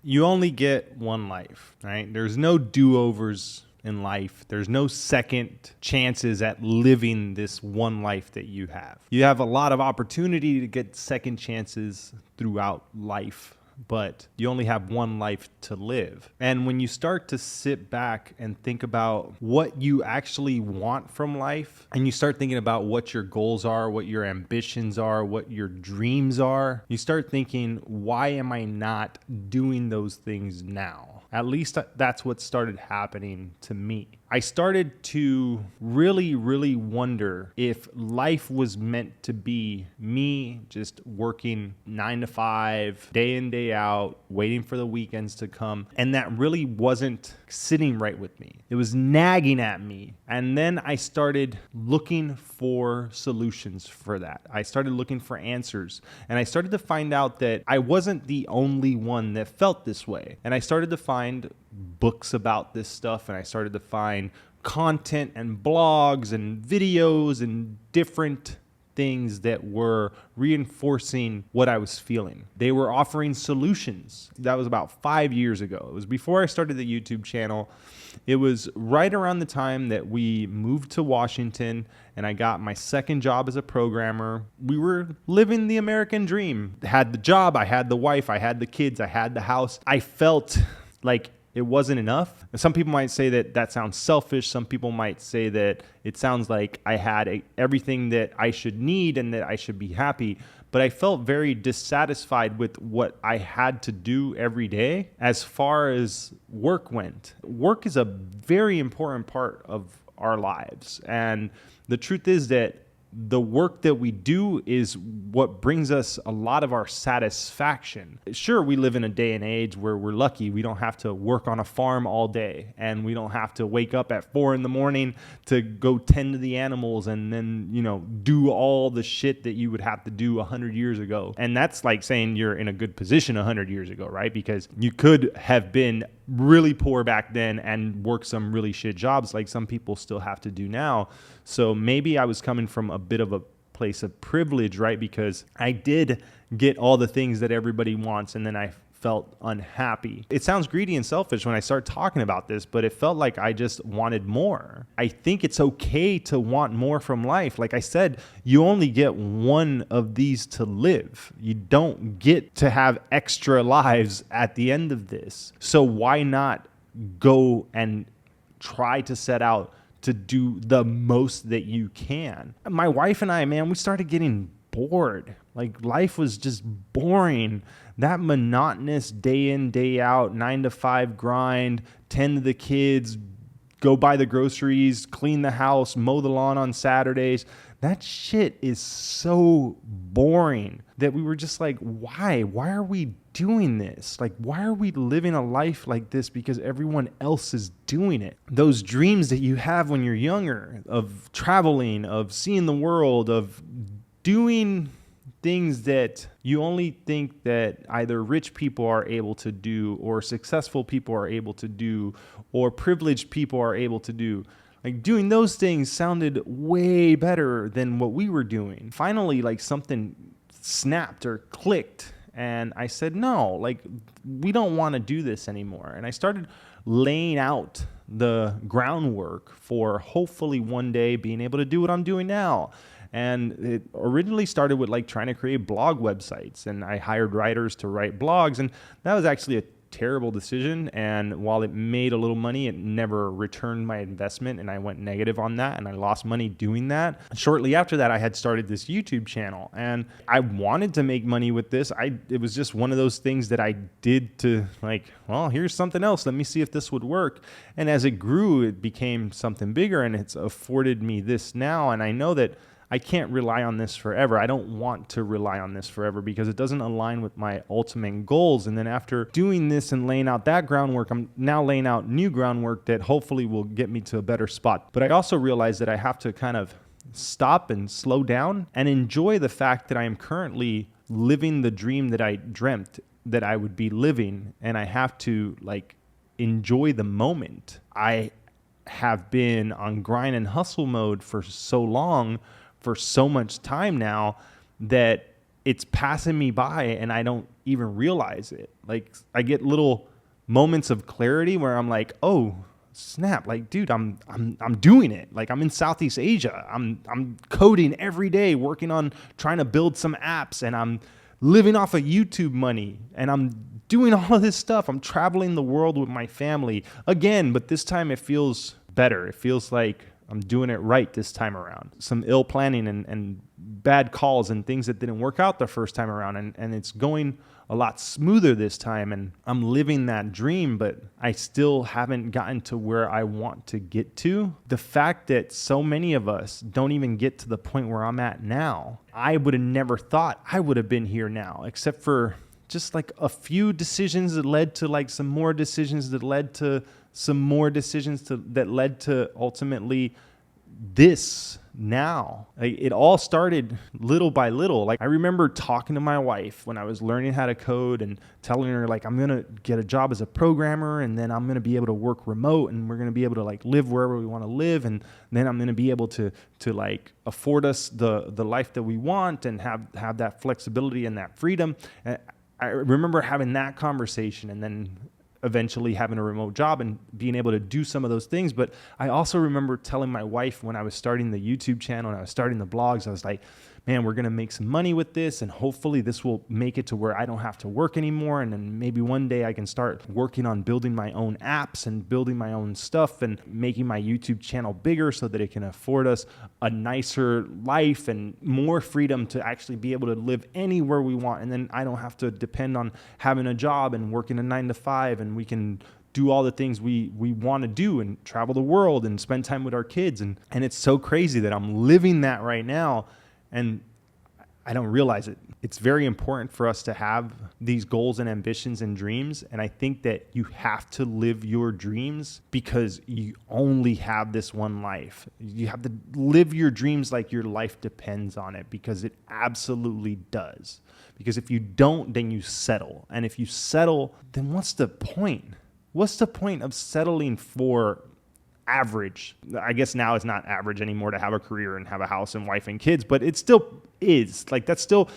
You only get one life, right? There's no do-overs in life. There's no second chances at living this one life that you have. You have a lot of opportunity to get second chances throughout life, but you only have one life to live. And when you start to sit back and think about what you actually want from life, and you start thinking about what your goals are, what your ambitions are, what your dreams are, you start thinking, why am I not doing those things now? At least that's what started happening to me. I started to really, really wonder if life was meant to be me just working 9 to 5, day in, day out, waiting for the weekends to come. And that really wasn't sitting right with me. It was nagging at me. And then I started looking for solutions for that. I started looking for answers. And I started to find out that I wasn't the only one that felt this way. And I started to find books about this stuff, and I started to find content and blogs and videos and different things that were reinforcing what I was feeling. They were offering solutions. That was about 5 years ago. It was before I started the YouTube channel. It was right around the time that we moved to Washington and I got my second job as a programmer. We were living the American dream. I had the job, I had the wife, I had the kids, I had the house. I felt like it wasn't enough. And some people might say that that sounds selfish. Some people might say that it sounds like I had everything that I should need and that I should be happy. But I felt very dissatisfied with what I had to do every day as far as work went. Work is a very important part of our lives. And the truth is that the work that we do is what brings us a lot of our satisfaction. Sure, we live in a day and age where we're lucky. We don't have to work on a farm all day, and we don't have to wake up at 4 a.m. to go tend to the animals and then, do all the shit that you would have to do 100 years ago. And that's like saying you're in a good position 100 years ago, right? Because you could have been really poor back then and work some really shit jobs like some people still have to do now. So maybe I was coming from a bit of a place of privilege, right? Because I did get all the things that everybody wants, and then I felt unhappy. It sounds greedy and selfish when I start talking about this, but it felt like I just wanted more. I think it's okay to want more from life. Like I said, you only get one of these to live. You don't get to have extra lives at the end of this. So why not go and try to set out to do the most that you can? My wife and I, man, we started getting bored. Like life was just boring. That monotonous day in, day out, 9 to 5 grind, tend to the kids, go buy the groceries, clean the house, mow the lawn on Saturdays. That shit is so boring that we were just like, why? Why are we doing this? Like, why are we living a life like this because everyone else is doing it? Those dreams that you have when you're younger of traveling, of seeing the world, of doing things that you only think that either rich people are able to do or successful people are able to do or privileged people are able to do. Like doing those things sounded way better than what we were doing. Finally, like something snapped or clicked and I said, no, like we don't want to do this anymore. And I started laying out the groundwork for hopefully one day being able to do what I'm doing now. And it originally started with like trying to create blog websites, and I hired writers to write blogs, and that was actually a terrible decision. And while it made a little money, it never returned my investment, and I went negative on that, and I lost money doing that. Shortly after that, I had started this YouTube channel, and I wanted to make money with this. It was just one of those things that I did to like, well, here's something else. Let me see if this would work. And as it grew, it became something bigger, and it's afforded me this now. And I know that I can't rely on this forever. I don't want to rely on this forever because it doesn't align with my ultimate goals. And then after doing this and laying out that groundwork, I'm now laying out new groundwork that hopefully will get me to a better spot. But I also realize that I have to kind of stop and slow down and enjoy the fact that I am currently living the dream that I dreamt that I would be living. And I have to like enjoy the moment. I have been on grind and hustle mode for so long, for so much time now, that it's passing me by and I don't even realize it. Like I get little moments of clarity where I'm like, oh snap, like dude, I'm doing it. Like I'm in Southeast Asia. I'm coding every day, working on trying to build some apps, and I'm living off of YouTube money, and I'm doing all of this stuff. I'm traveling the world with my family again, but this time it feels better. It feels like I'm doing it right this time around. Some ill planning and bad calls and things that didn't work out the first time around. And it's going a lot smoother this time. And I'm living that dream, but I still haven't gotten to where I want to get to. The fact that so many of us don't even get to the point where I'm at now, I would have never thought I would have been here now, except for just like a few decisions that led to like some more decisions that led to some more decisions that led to ultimately this now. Like, it all started little by little. Like I remember talking to my wife when I was learning how to code and telling her like, I'm going to get a job as a programmer, and then I'm going to be able to work remote, and we're going to be able to like live wherever we want to live. And then I'm going to be able to like afford us the life that we want and have that flexibility and that freedom. And I remember having that conversation, and then eventually having a remote job and being able to do some of those things. But I also remember telling my wife when I was starting the YouTube channel and I was starting the blogs, I was like, man, we're going to make some money with this, and hopefully this will make it to where I don't have to work anymore. And then maybe one day I can start working on building my own apps and building my own stuff and making my YouTube channel bigger so that it can afford us a nicer life and more freedom to actually be able to live anywhere we want. And then I don't have to depend on having a job and working a 9 to 5, and we can do all the things we want to do and travel the world and spend time with our kids. And it's so crazy that I'm living that right now, and I don't realize it. It's very important for us to have these goals and ambitions and dreams. And I think that you have to live your dreams because you only have this one life. You have to live your dreams like your life depends on it, because it absolutely does. Because if you don't, then you settle. And if you settle, then what's the point? What's the point of settling for average? I guess now it's not average anymore to have a career and have a house and wife and kids, but it still is. Like, that's still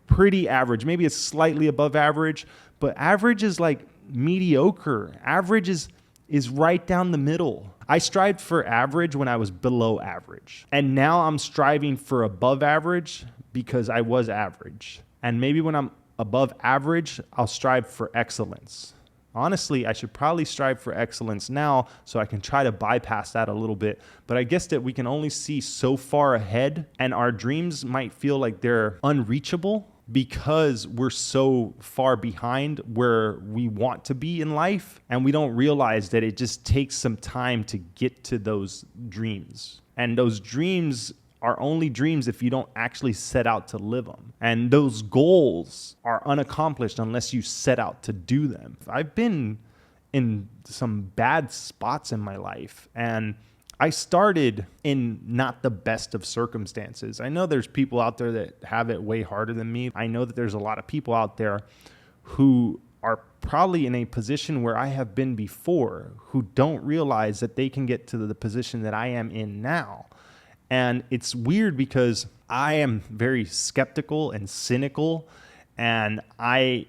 pretty average. Maybe it's slightly above average, but average is like mediocre. Average is right down the middle. I strived for average when I was below average, and now I'm striving for above average because I was average. And maybe when I'm above average, I'll strive for excellence. Honestly, I should probably strive for excellence now so I can try to bypass that a little bit. But I guess that we can only see so far ahead, and our dreams might feel like they're unreachable because we're so far behind where we want to be in life, and we don't realize that it just takes some time to get to those dreams. And those dreams are only dreams if you don't actually set out to live them. And those goals are unaccomplished unless you set out to do them. I've been in some bad spots in my life, and I started in not the best of circumstances. I know there's people out there that have it way harder than me. I know that there's a lot of people out there who are probably in a position where I have been before, who don't realize that they can get to the position that I am in now. And it's weird because I am very skeptical and cynical, and I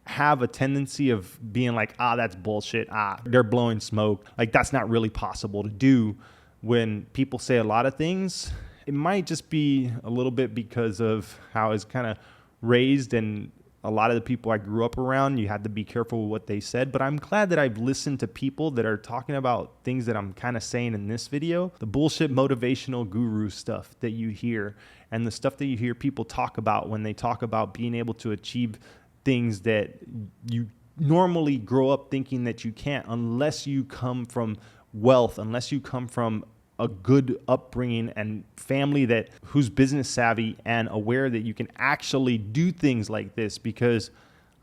have a tendency of being like, that's bullshit. They're blowing smoke. Like, that's not really possible to do. When people say a lot of things, it might just be a little bit because of how I was kind of raised, and a lot of the people I grew up around, you had to be careful with what they said. But I'm glad that I've listened to people that are talking about things that I'm kind of saying in this video. The bullshit motivational guru stuff that you hear, and the stuff that you hear people talk about when they talk about being able to achieve things that you normally grow up thinking that you can't, unless you come from wealth, unless you come from a good upbringing and family who's business savvy and aware that you can actually do things like this. Because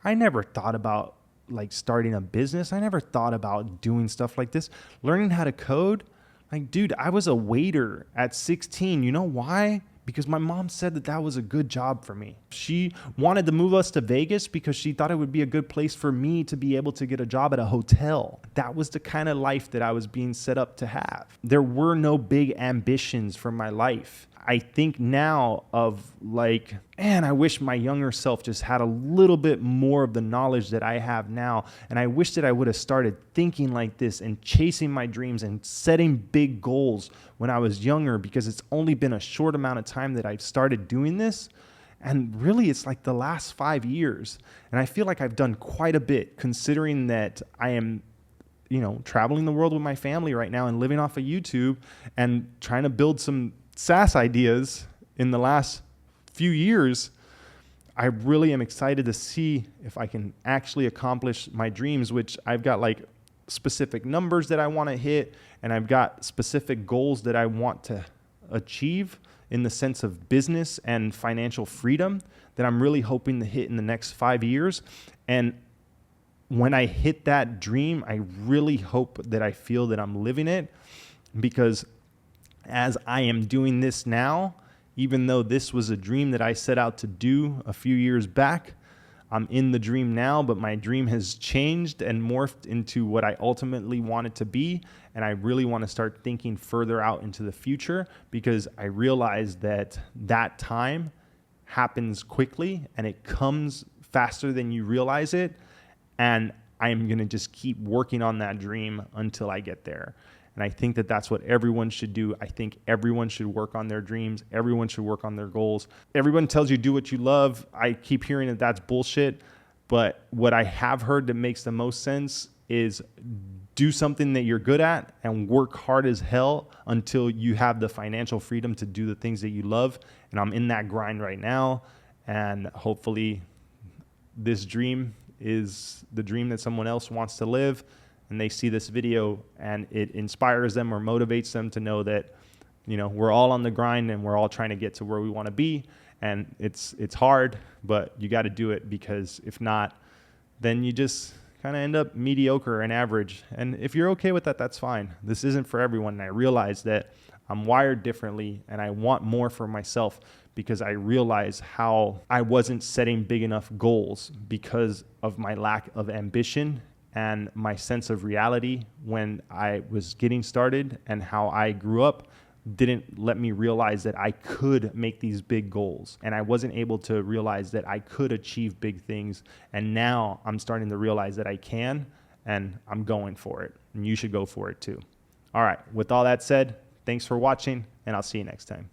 I never thought about like starting a business. I never thought about doing stuff like this. Learning how to code. Like, dude, I was a waiter at 16. You know why? Because my mom said that was a good job for me. She wanted to move us to Vegas because she thought it would be a good place for me to be able to get a job at a hotel. That was the kind of life that I was being set up to have. There were no big ambitions for my life. I think now of like, man, I wish my younger self just had a little bit more of the knowledge that I have now. And I wish that I would have started thinking like this and chasing my dreams and setting big goals when I was younger, because it's only been a short amount of time that I've started doing this. And really, it's like the last 5 years. And I feel like I've done quite a bit, considering that I am, traveling the world with my family right now and living off of YouTube and trying to build some SaaS ideas in the last few years. I really am excited to see if I can actually accomplish my dreams, which I've got like specific numbers that I want to hit, and I've got specific goals that I want to achieve in the sense of business and financial freedom that I'm really hoping to hit in the next 5 years. And when I hit that dream, I really hope that I feel that I'm living it, because as I am doing this now, even though this was a dream that I set out to do a few years back, I'm in the dream now, but my dream has changed and morphed into what I ultimately want it to be. And I really want to start thinking further out into the future, because I realize that that time happens quickly and it comes faster than you realize it. And I'm going to just keep working on that dream until I get there. And I think that that's what everyone should do. I think everyone should work on their dreams. Everyone should work on their goals. Everyone tells you do what you love. I keep hearing that that's bullshit. But what I have heard that makes the most sense is do something that you're good at and work hard as hell until you have the financial freedom to do the things that you love. And I'm in that grind right now. And hopefully this dream is the dream that someone else wants to live, and they see this video and it inspires them or motivates them to know that, we're all on the grind and we're all trying to get to where we want to be. And it's hard, but you got to do it, because if not, then you just kind of end up mediocre and average. And if you're okay with that, that's fine. This isn't for everyone. And I realize that I'm wired differently and I want more for myself, because I realize how I wasn't setting big enough goals because of my lack of ambition and my sense of reality when I was getting started, and how I grew up didn't let me realize that I could make these big goals. And I wasn't able to realize that I could achieve big things. And now I'm starting to realize that I can, and I'm going for it. And you should go for it too. All right. With all that said, thanks for watching, and I'll see you next time.